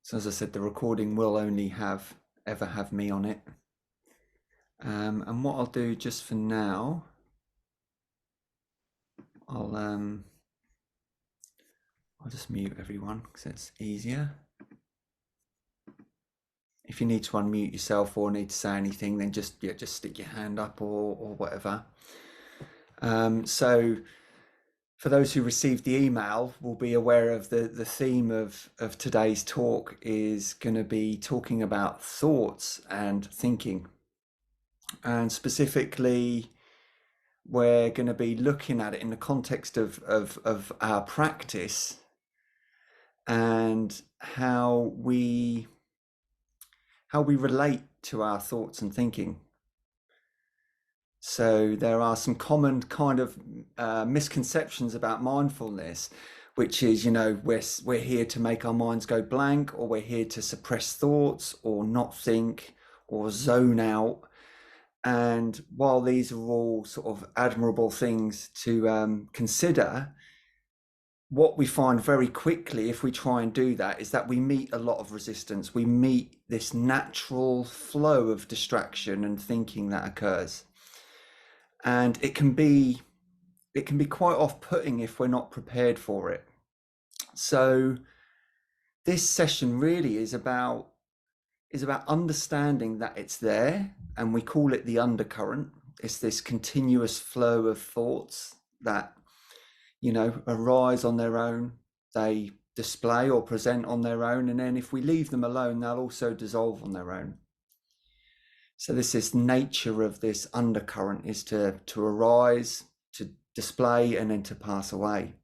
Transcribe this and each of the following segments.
So as I said, the recording will only ever have me on it. And what I'll do just for now, I'll just mute everyone because it's easier. If you need to unmute yourself or need to say anything, then just stick your hand up or whatever. So for those who received the email will be aware of the theme of today's talk is going to be talking about thoughts and thinking. And specifically, we're going to be looking at it in the context of our practice and how we relate to our thoughts and thinking. So there are some common kind of misconceptions about mindfulness, which is, we're here to make our minds go blank, or we're here to suppress thoughts or not think or zone out. And while these are all sort of admirable things to consider, what we find very quickly if we try and do that is that we meet a lot of resistance. We meet this natural flow of distraction and thinking that occurs. And it can be quite off-putting if we're not prepared for it. So this session really is about understanding that it's there, and we call it the undercurrent. It's this continuous flow of thoughts that, arise on their own, they display or present on their own, and then if we leave them alone, they'll also dissolve on their own. So this is nature of this undercurrent, is to arise, to display, and then to pass away.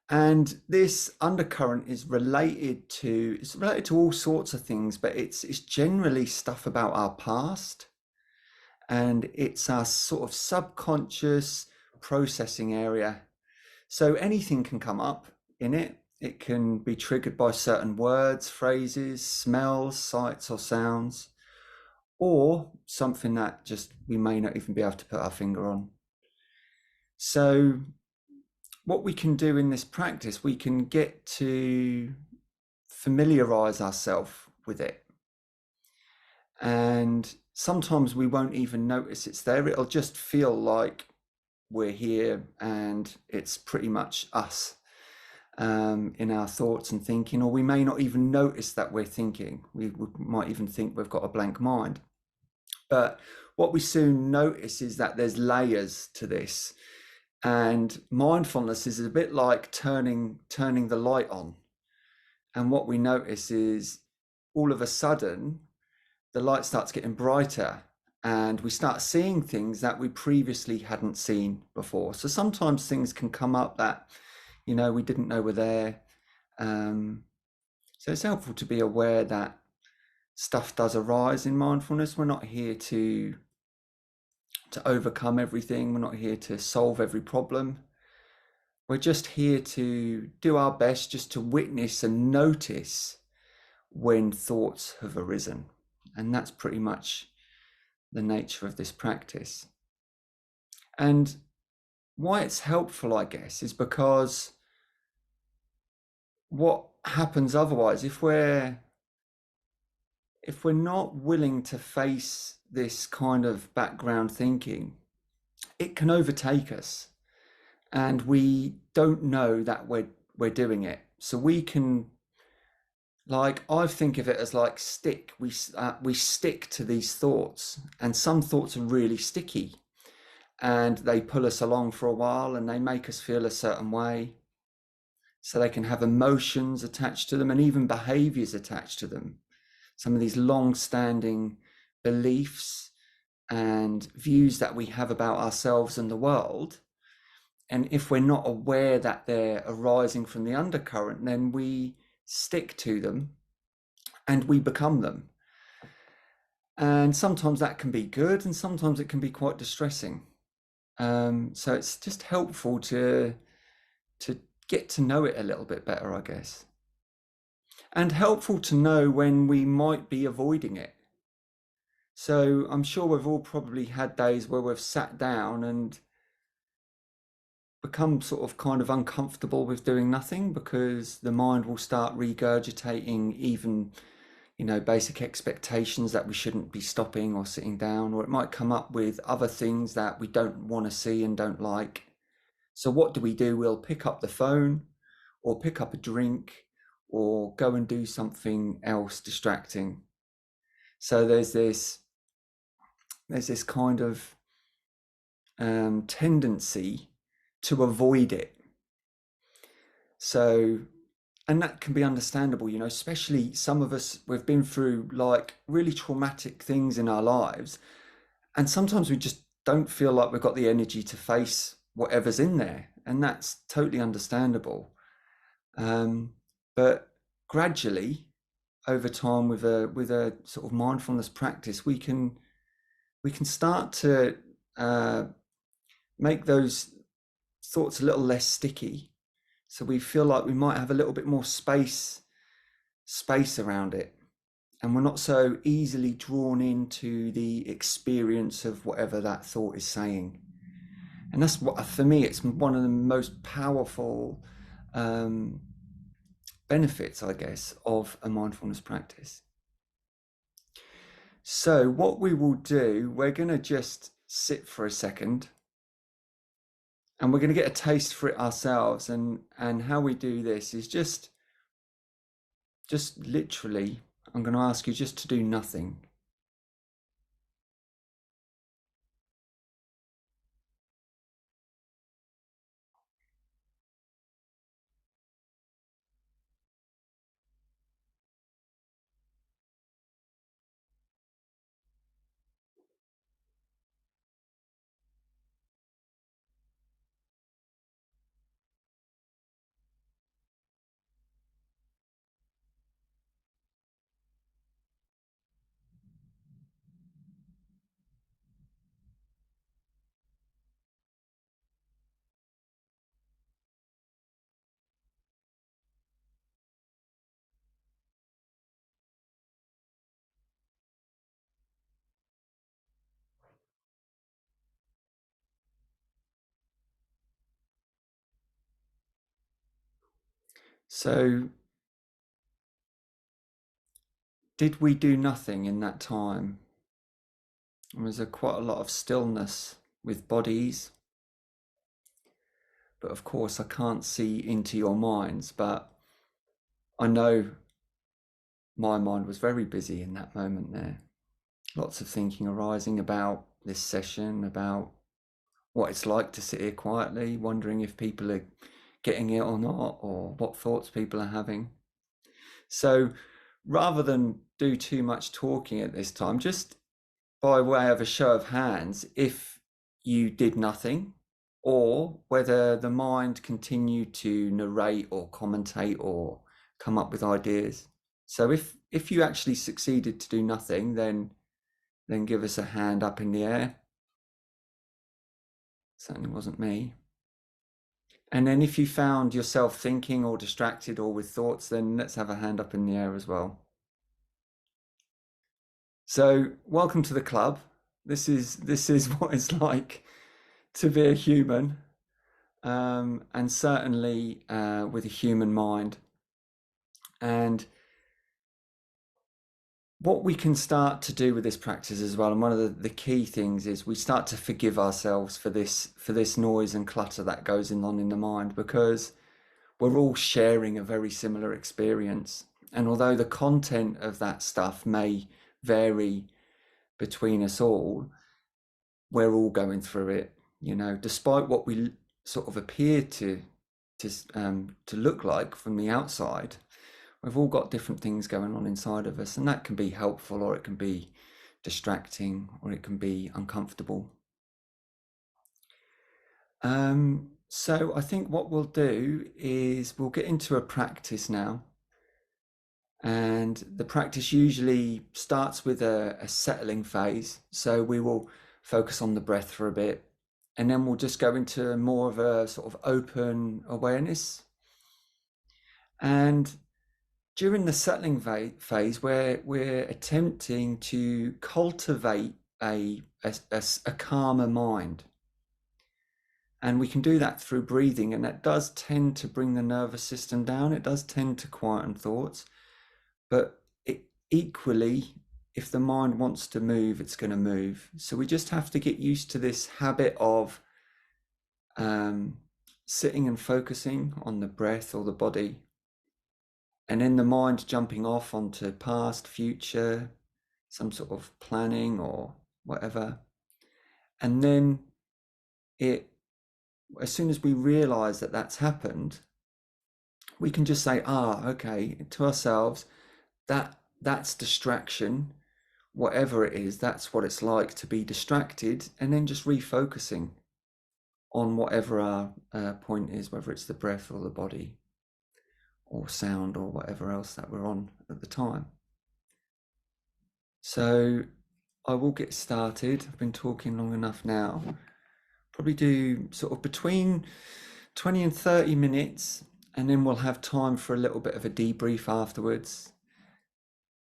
And this undercurrent is related to all sorts of things, but it's generally stuff about our past, and it's our sort of subconscious processing area. So anything can come up in it. It can be triggered by certain words, phrases, smells, sights, or sounds, or something that just we may not even be able to put our finger on. So what we can do in this practice, we can get to familiarize ourselves with it. And sometimes we won't even notice it's there. It'll just feel like we're here and it's pretty much us in our thoughts and thinking, or we may not even notice that we're thinking. We might even think we've got a blank mind. But what we soon notice is that there's layers to this. And mindfulness is a bit like turning the light on. And what we notice is all of a sudden, the light starts getting brighter and we start seeing things that we previously hadn't seen before. So sometimes things can come up that, we didn't know were there. So it's helpful to be aware that stuff does arise in mindfulness. We're not here to overcome everything. We're not here to solve every problem. We're just here to do our best just to witness and notice when thoughts have arisen. And that's pretty much the nature of this practice. And why it's helpful, I guess, is because what happens otherwise, if we're not willing to face this kind of background thinking, it can overtake us and we don't know that we're doing it. So we can, I think of it as like stick. We stick to these thoughts, and some thoughts are really sticky and they pull us along for a while and they make us feel a certain way. So they can have emotions attached to them and even behaviors attached to them. Some of these long-standing beliefs and views that we have about ourselves and the world. And if we're not aware that they're arising from the undercurrent, then we stick to them and we become them. And sometimes that can be good and sometimes it can be quite distressing. So it's just helpful to get to know it a little bit better, I guess. And helpful to know when we might be avoiding it. So I'm sure we've all probably had days where we've sat down and become sort of kind of uncomfortable with doing nothing, because the mind will start regurgitating even, basic expectations that we shouldn't be stopping or sitting down, or it might come up with other things that we don't want to see and don't like. So what do? We'll pick up the phone or pick up a drink or go and do something else distracting. So there's this kind of tendency to avoid it. So, and that can be understandable, especially some of us, we've been through like really traumatic things in our lives. And sometimes we just don't feel like we've got the energy to face whatever's in there. And that's totally understandable. But gradually, over time, with a sort of mindfulness practice, we can start to uh, make those thoughts a little less sticky. So we feel like we might have a little bit more space around it, and we're not so easily drawn into the experience of whatever that thought is saying. And that's what, for me, it's one of the most powerful um, benefits, I guess, of a mindfulness practice. So what we will do, we're going to just sit for a second, and we're going to get a taste for it ourselves. And how we do this is just literally, I'm going to ask you just to do nothing. So did we do nothing in that time? Was there quite a lot of stillness with bodies? But of course, I can't see into your minds, but I know my mind was very busy in that moment there. Lots of thinking arising about this session, about what it's like to sit here quietly, wondering if people are getting it or not, or what thoughts people are having. So rather than do too much talking at this time, just by way of a show of hands, if you did nothing, or whether the mind continued to narrate or commentate or come up with ideas. So if you actually succeeded to do nothing, then give us a hand up in the air. Certainly wasn't me. And then if you found yourself thinking or distracted or with thoughts, then let's have a hand up in the air as well. So welcome to the club. This is what it's like to be a human, and certainly with a human mind. And what we can start to do with this practice as well, and one of the key things is we start to forgive ourselves for this noise and clutter that goes on in the mind, because we're all sharing a very similar experience. And although the content of that stuff may vary between us all, we're all going through it, despite what we sort of appear to look like from the outside. We've all got different things going on inside of us, and that can be helpful, or it can be distracting, or it can be uncomfortable. So I think what we'll do is we'll get into a practice now. And the practice usually starts with a settling phase. So we will focus on the breath for a bit, and then we'll just go into more of a sort of open awareness. And during the settling phase, where we're attempting to cultivate a calmer mind. And we can do that through breathing, and that does tend to bring the nervous system down. It does tend to quieten thoughts, but equally, if the mind wants to move, it's going to move. So we just have to get used to this habit of sitting and focusing on the breath or the body, and then the mind jumping off onto past, future, some sort of planning or whatever. And then as soon as we realize that that's happened, we can just say, okay, to ourselves, that's distraction, whatever it is, that's what it's like to be distracted, and then just refocusing on whatever our point is, whether it's the breath or the body or sound or whatever else that we're on at the time. So I will get started. I've been talking long enough now. Probably do sort of between 20 and 30 minutes, and then we'll have time for a little bit of a debrief afterwards.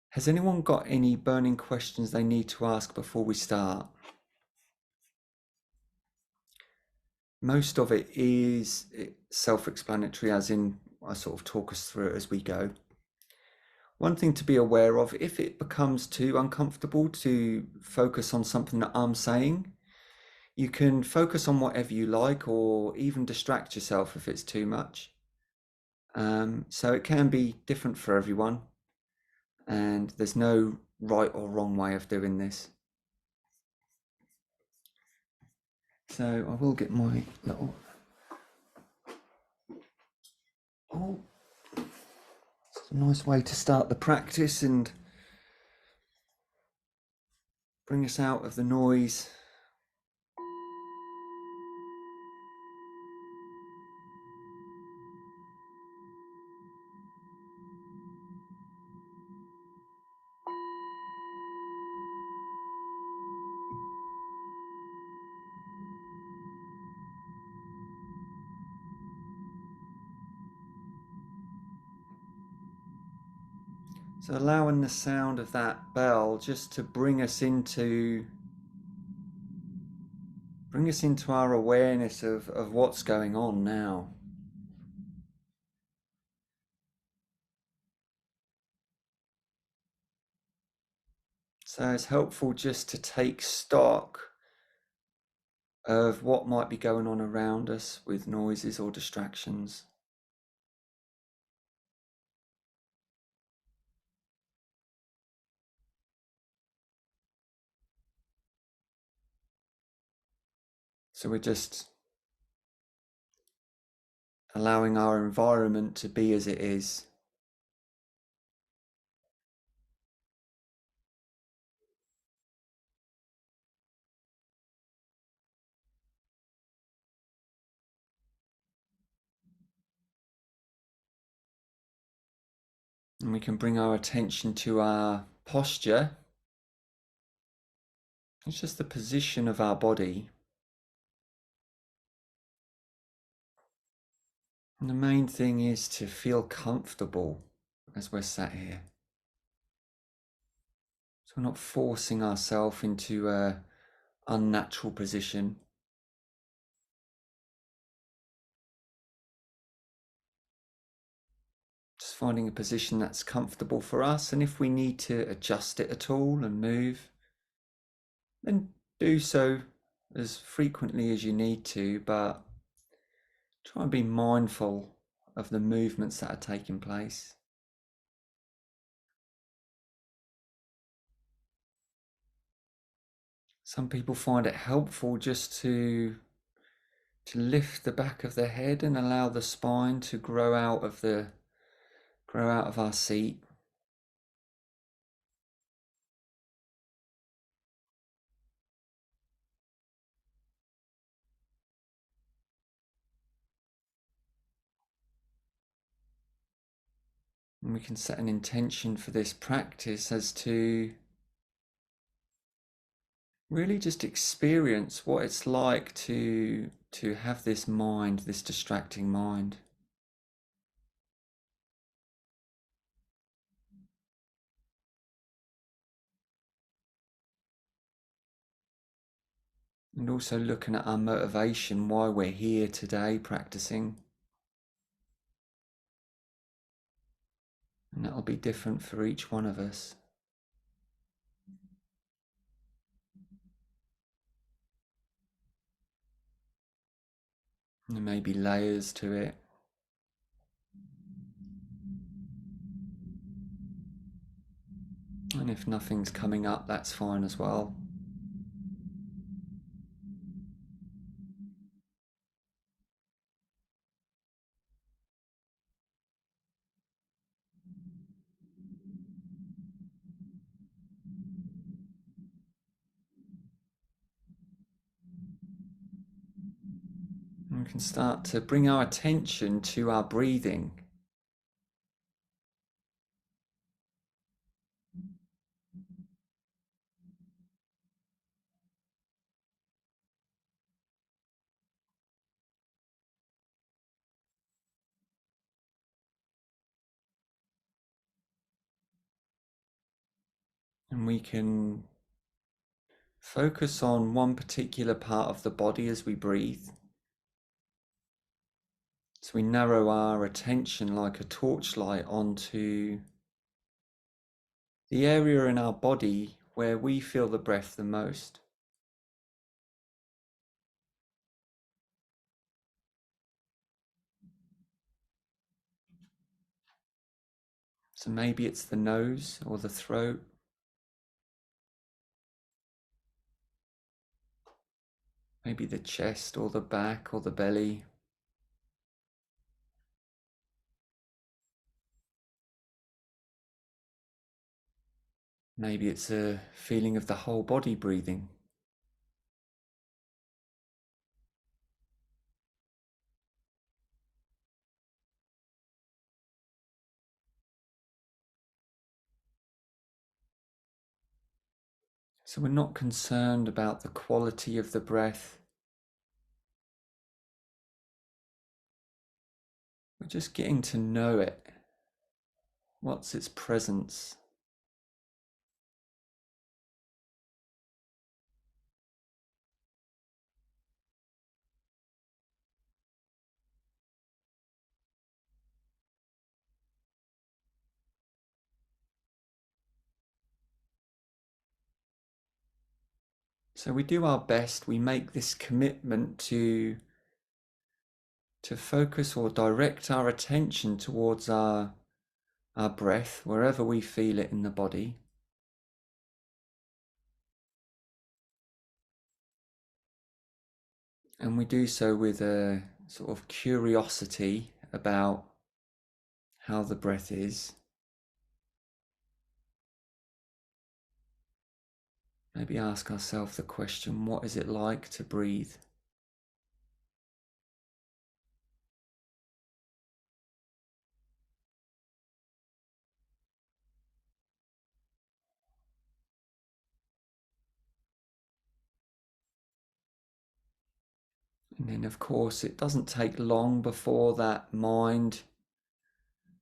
Has anyone got any burning questions they need to ask before we start? Most of it is self-explanatory, as in I sort of talk us through it as we go. One thing to be aware of, if it becomes too uncomfortable to focus on something that I'm saying, you can focus on whatever you like, or even distract yourself if it's too much. So it can be different for everyone, and there's no right or wrong way of doing this. So I will get my little... Oh, it's a nice way to start the practice and bring us out of the noise. So allowing the sound of that bell just to bring us into our awareness of what's going on now. So it's helpful just to take stock of what might be going on around us with noises or distractions. So we're just allowing our environment to be as it is. And we can bring our attention to our posture. It's just the position of our body. And the main thing is to feel comfortable as we're sat here. So we're not forcing ourselves into an unnatural position. Just finding a position that's comfortable for us, and if we need to adjust it at all and move, then do so as frequently as you need to, but try and be mindful of the movements that are taking place. Some people find it helpful just to lift the back of the head and allow the spine to grow out of our seat. And we can set an intention for this practice as to really just experience what it's like to have this mind, this distracting mind. And also looking at our motivation, why we're here today practicing. And that'll be different for each one of us. And there may be layers to it. And if nothing's coming up, that's fine as well. And we can start to bring our attention to our breathing. And we can focus on one particular part of the body as we breathe. So we narrow our attention like a torchlight onto the area in our body where we feel the breath the most. So maybe it's the nose or the throat. Maybe the chest or the back or the belly. Maybe it's a feeling of the whole body breathing. So we're not concerned about the quality of the breath. We're just getting to know it. What's its presence? So we do our best, we make this commitment to focus or direct our attention towards our breath, wherever we feel it in the body. And we do so with a sort of curiosity about how the breath is. Maybe ask ourselves the question, what is it like to breathe? And then, of course, it doesn't take long before that mind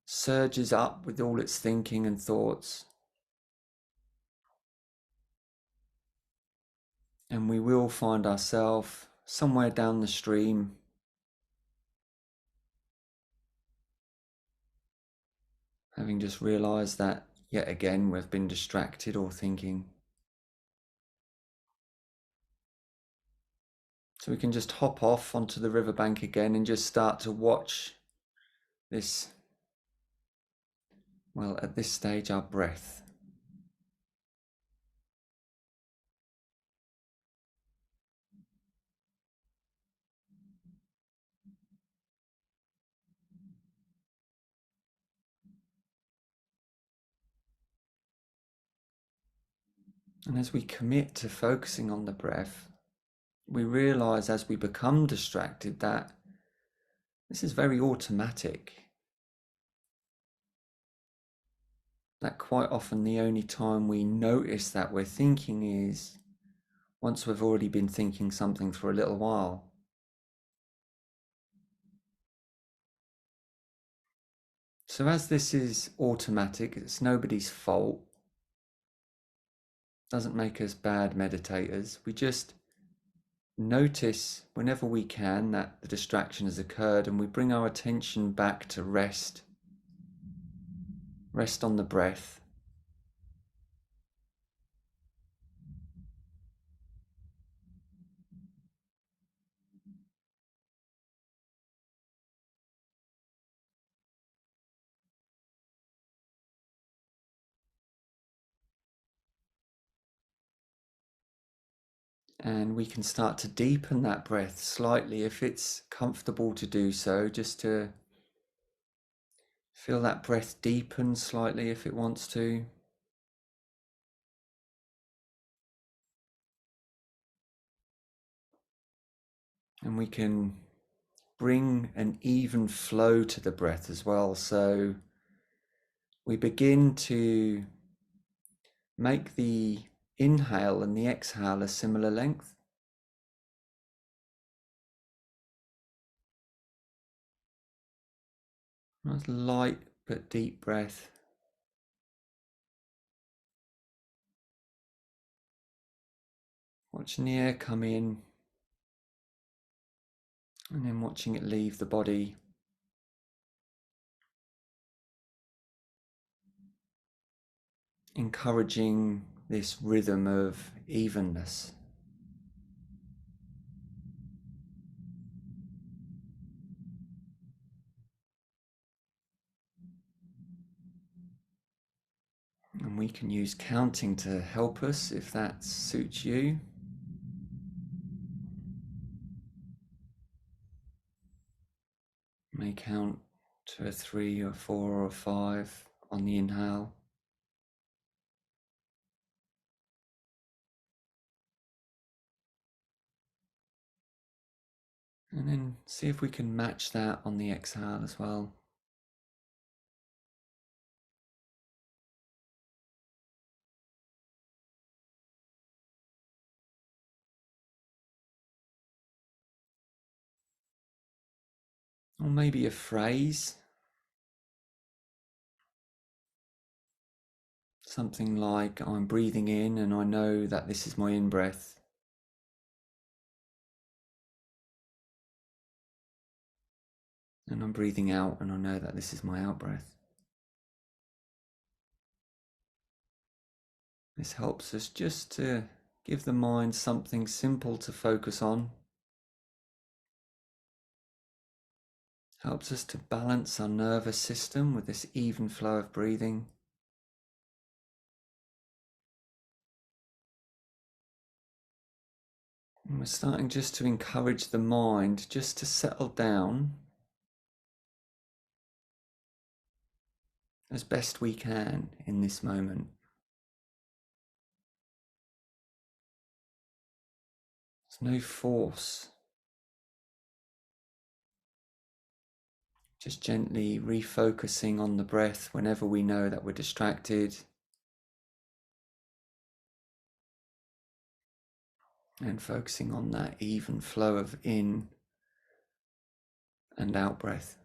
surges up with all its thinking and thoughts. And we will find ourselves somewhere down the stream, having just realized that yet again we've been distracted or thinking. So we can just hop off onto the riverbank again and just start to watch this, well, at this stage, our breath. And as we commit to focusing on the breath, we realize as we become distracted that this is very automatic. That quite often the only time we notice that we're thinking is once we've already been thinking something for a little while. So as this is automatic, it's nobody's fault. Doesn't make us bad meditators. We just notice whenever we can that the distraction has occurred, and we bring our attention back to rest on the breath. And we can start to deepen that breath slightly if it's comfortable to do so, just to feel that breath deepen slightly if it wants to. And we can bring an even flow to the breath as well. So we begin to make the inhale and the exhale a similar length. Nice light but deep breath. Watching the air come in and then watching it leave the body. Encouraging this rhythm of evenness. And we can use counting to help us if that suits you. You may count to a 3 or 4 or 5 on the inhale. And then see if we can match that on the exhale as well. Or maybe a phrase. Something like, I'm breathing in and I know that this is my in-breath. And I'm breathing out and I know that this is my out-breath. This helps us just to give the mind something simple to focus on. Helps us to balance our nervous system with this even flow of breathing. And we're starting just to encourage the mind just to settle down as best we can in this moment. There's no force. Just gently refocusing on the breath whenever we know that we're distracted. And focusing on that even flow of in and out breath.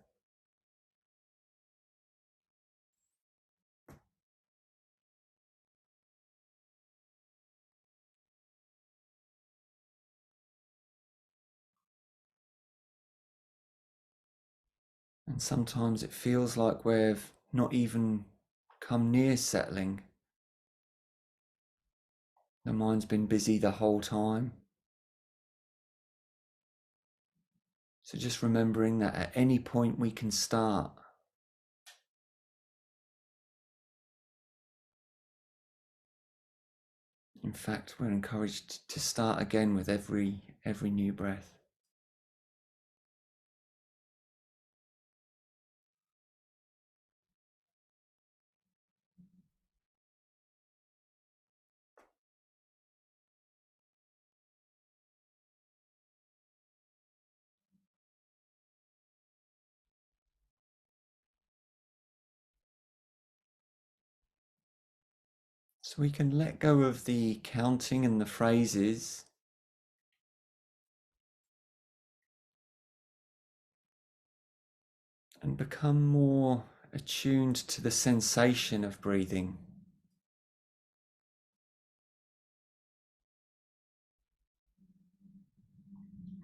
And sometimes it feels like we've not even come near settling. The mind's been busy the whole time. So just remembering that at any point we can start. In fact, we're encouraged to start again with every new breath. So we can let go of the counting and the phrases and become more attuned to the sensation of breathing.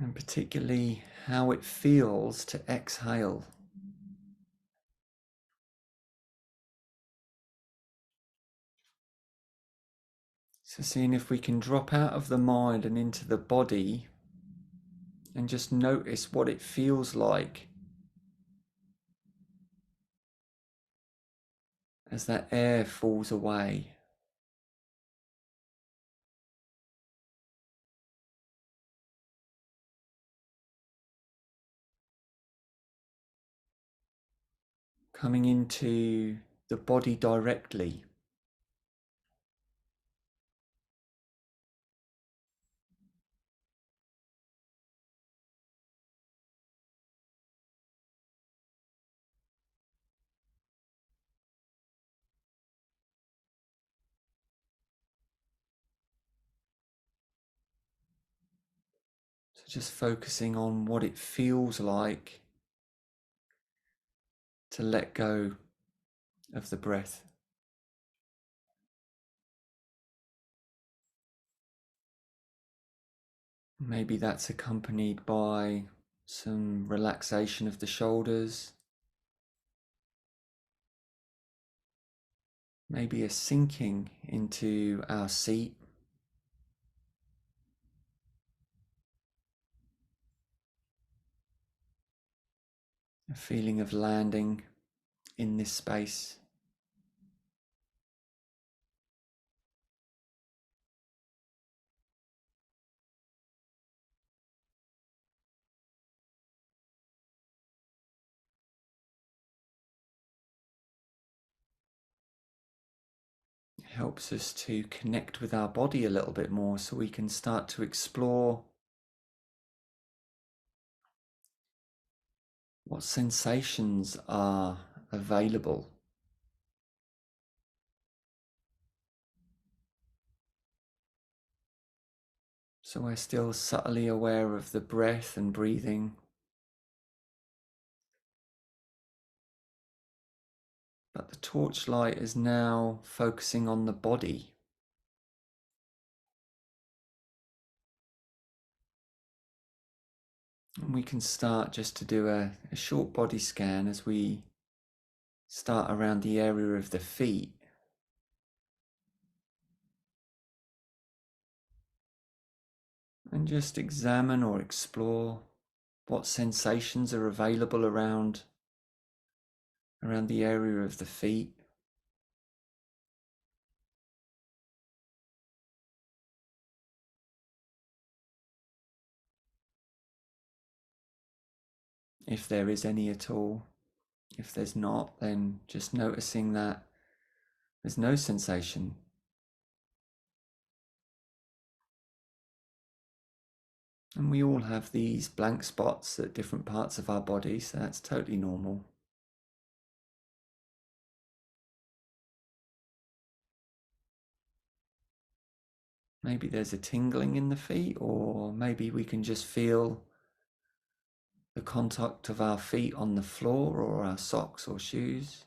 and particularly how it feels to exhale. So seeing if we can drop out of the mind and into the body and just notice what it feels like as that air falls away. Coming into the body directly. So just focusing on what it feels like to let go of the breath. Maybe that's accompanied by some relaxation of the shoulders, maybe a sinking into our seat, a feeling of landing in this space. It helps us to connect with our body a little bit more so we can start to explore what sensations are available. So we're still subtly aware of the breath and breathing, but the torchlight is now focusing on the body. And we can start just to do a short body scan as we start around the area of the feet. And just examine or explore what sensations are available around the area of the feet. If there is any at all. If there's not, then just noticing that there's no sensation. And we all have these blank spots at different parts of our body, so that's totally normal. Maybe there's a tingling in the feet, or maybe we can just feel the contact of our feet on the floor or our socks or shoes.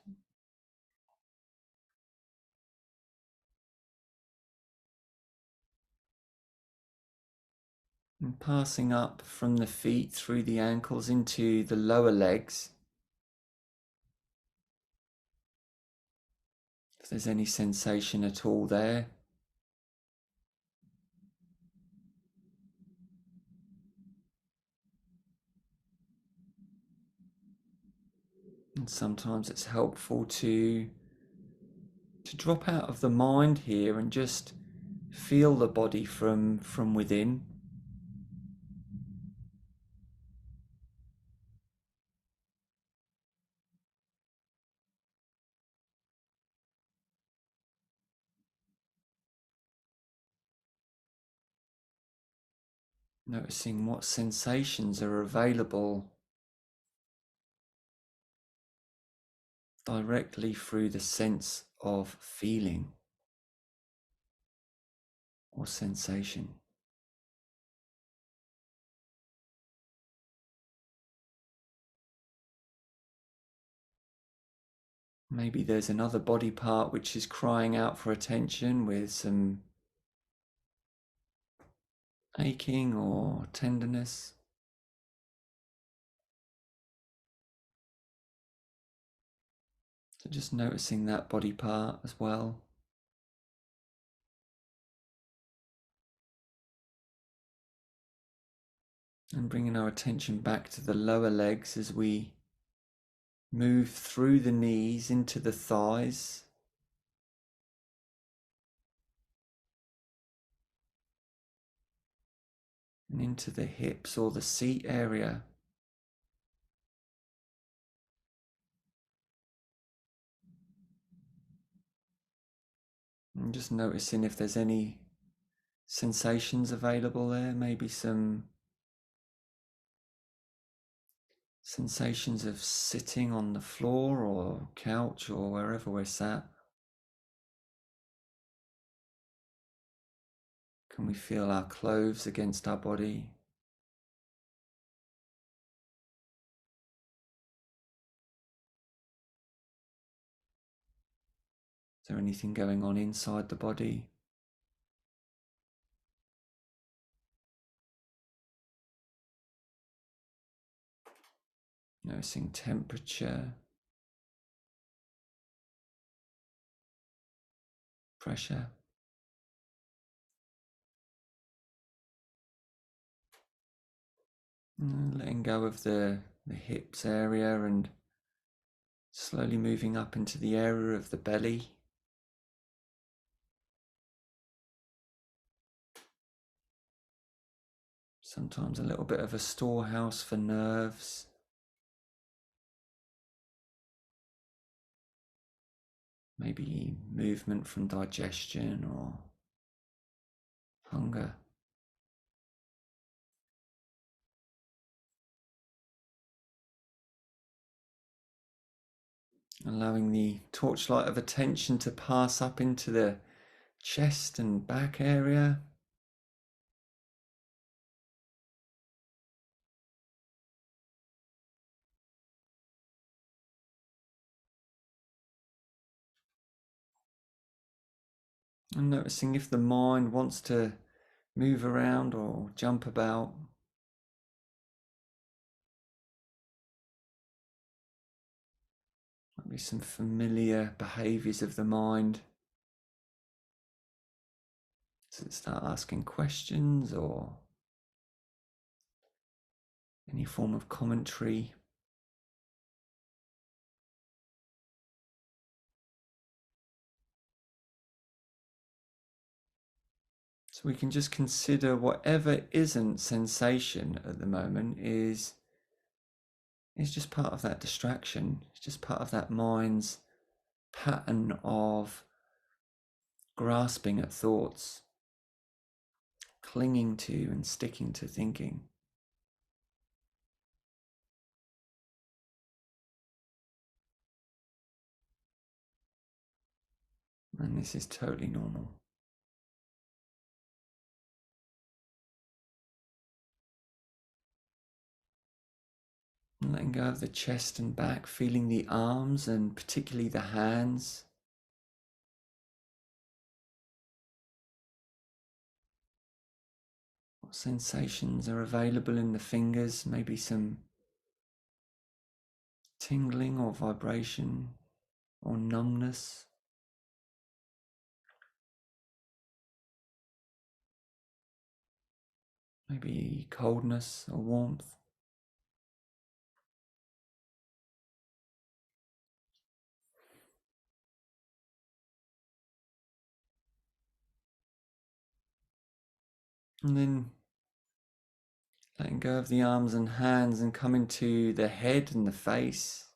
And passing up from the feet through the ankles into the lower legs. If there's any sensation at all there. And sometimes it's helpful to drop out of the mind here and just feel the body from within. Noticing what sensations are available directly through the sense of feeling or sensation. Maybe there's another body part which is crying out for attention with some aching or tenderness. So just noticing that body part as well. And bringing our attention back to the lower legs as we move through the knees into the thighs. And into the hips or the seat area. And just noticing if there's any sensations available there, maybe some sensations of sitting on the floor or couch or wherever we're sat. Can we feel our clothes against our body? Is there anything going on inside the body? Noticing temperature, pressure. And letting go of the hips area and slowly moving up into the area of the belly. Sometimes a little bit of a storehouse for nerves. Maybe movement from digestion or hunger. Allowing the torchlight of attention to pass up into the chest and back area. And noticing if the mind wants to move around or jump about. Might be some familiar behaviors of the mind. Does it start asking questions or any form of commentary? So we can just consider whatever isn't sensation at the moment is just part of that distraction. It's just part of that mind's pattern of grasping at thoughts, clinging to and sticking to thinking. And this is totally normal. And letting go of the chest and back, feeling the arms and particularly the hands. What sensations are available in the fingers? Maybe some tingling or vibration or numbness. Maybe coldness or warmth. And then letting go of the arms and hands and coming to the head and the face.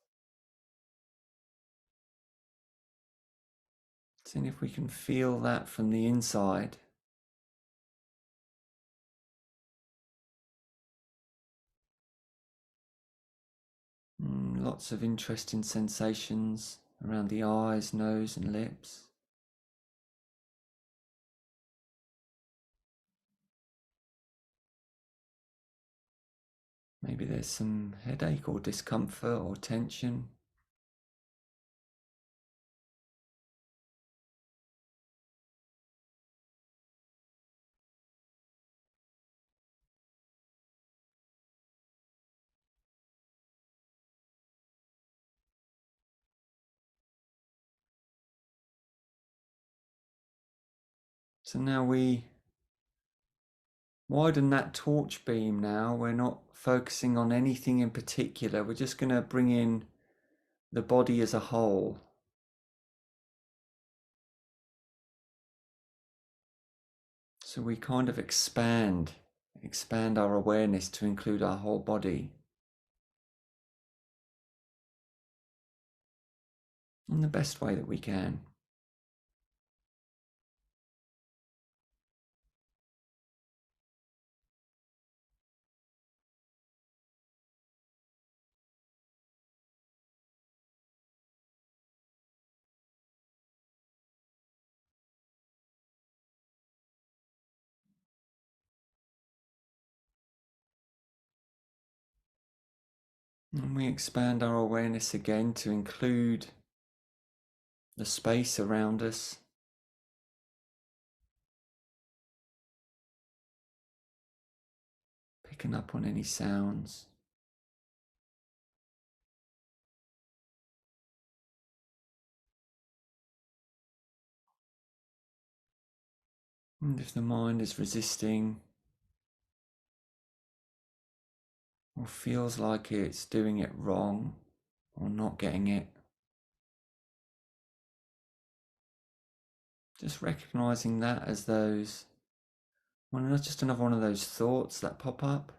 Seeing if we can feel that from the inside. Lots of interesting sensations around the eyes, nose and lips. Maybe there's some headache or discomfort or tension. So now we widen that torch beam now. We're not focusing on anything in particular. We're just going to bring in the body as a whole. So we kind of expand our awareness to include our whole body in the best way that we can. And we expand our awareness again to include the space around us. Picking up on any sounds. And if the mind is resisting or feels like it's doing it wrong or not getting it, just recognizing that as those, well, not just another one of those thoughts that pop up.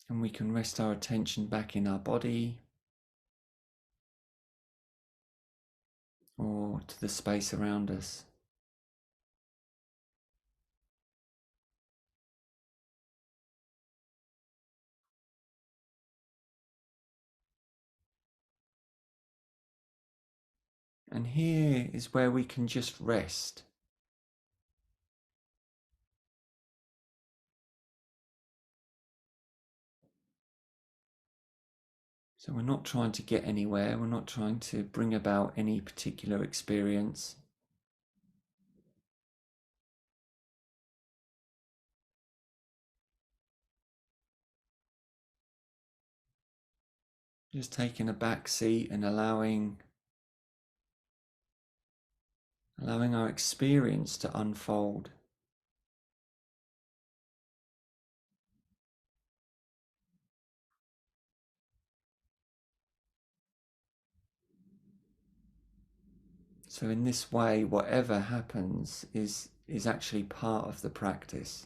And we can rest our attention back in our body or to the space around us. And here is where we can just rest. So we're not trying to get anywhere, we're not trying to bring about any particular experience. Just taking a back seat and allowing our experience to unfold. So in this way, whatever happens is actually part of the practice.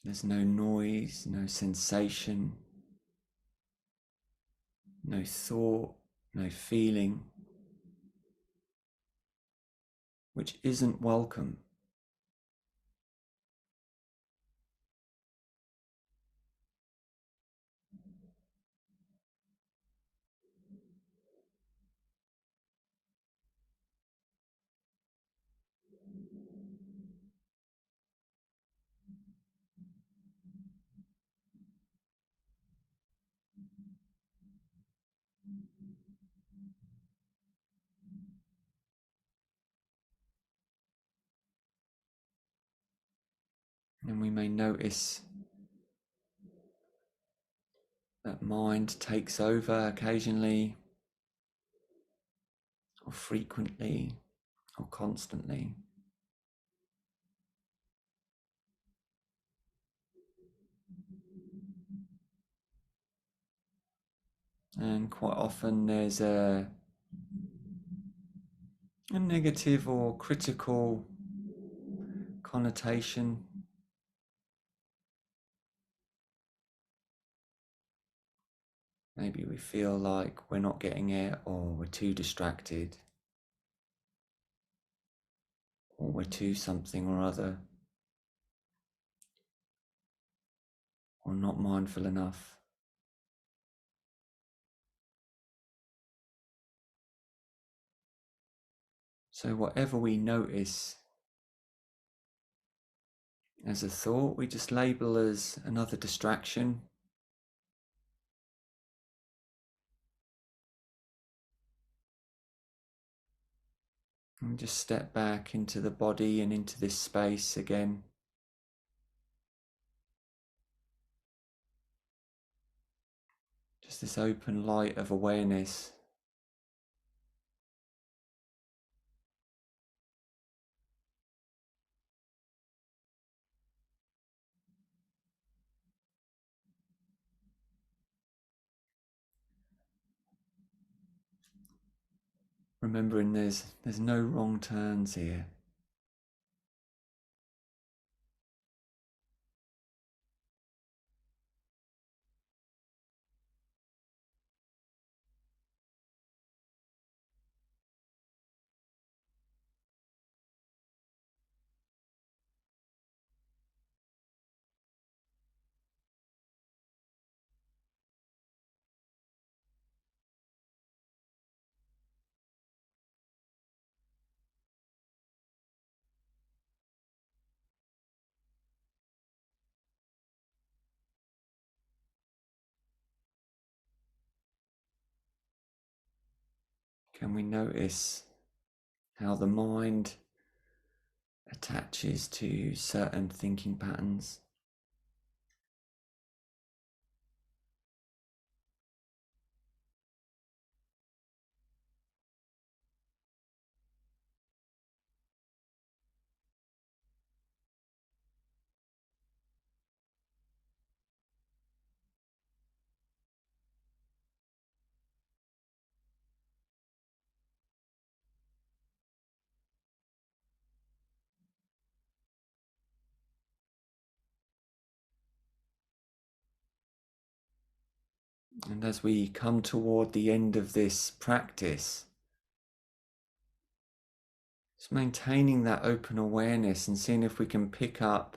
There's no noise, no sensation, no thought, no feeling, which isn't welcome. And we may notice that mind takes over occasionally, or frequently, or constantly. And quite often there's a negative or critical connotation. Maybe we feel like we're not getting it, or we're too distracted, or we're too something or other, or not mindful enough. So whatever we notice as a thought, we just label as another distraction. And just step back into the body and into this space again. Just this open light of awareness. Remembering there's no wrong turns here. Can we notice how the mind attaches to certain thinking patterns? And as we come toward the end of this practice, just maintaining that open awareness and seeing if we can pick up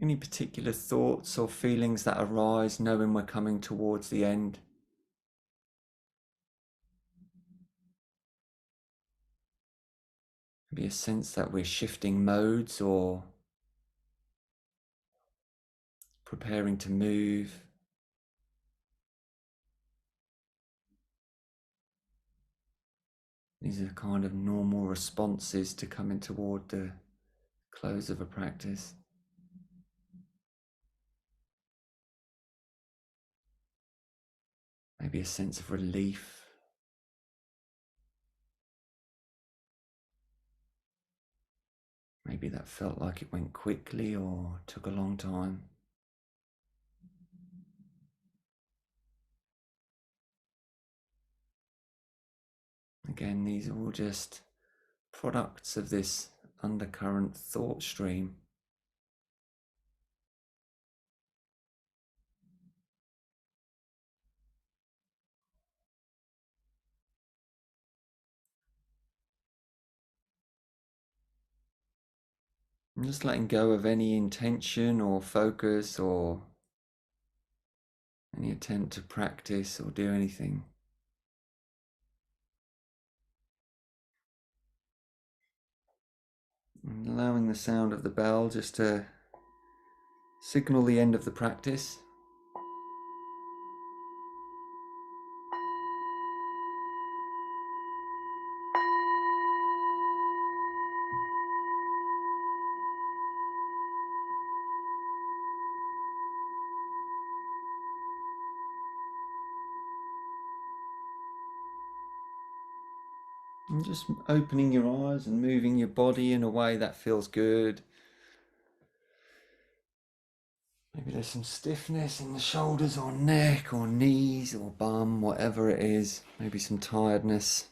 any particular thoughts or feelings that arise, knowing we're coming towards the end. Maybe a sense that we're shifting modes or preparing to move. These are kind of normal responses to coming toward the close of a practice. Maybe a sense of relief. Maybe that felt like it went quickly or took a long time. Again, these are all just products of this undercurrent thought stream. I'm just letting go of any intention or focus or any attempt to practice or do anything. And allowing the sound of the bell just to signal the end of the practice. And just opening your eyes and moving your body in a way that feels good. Maybe there's some stiffness in the shoulders or neck or knees or bum, whatever it is. Maybe some tiredness.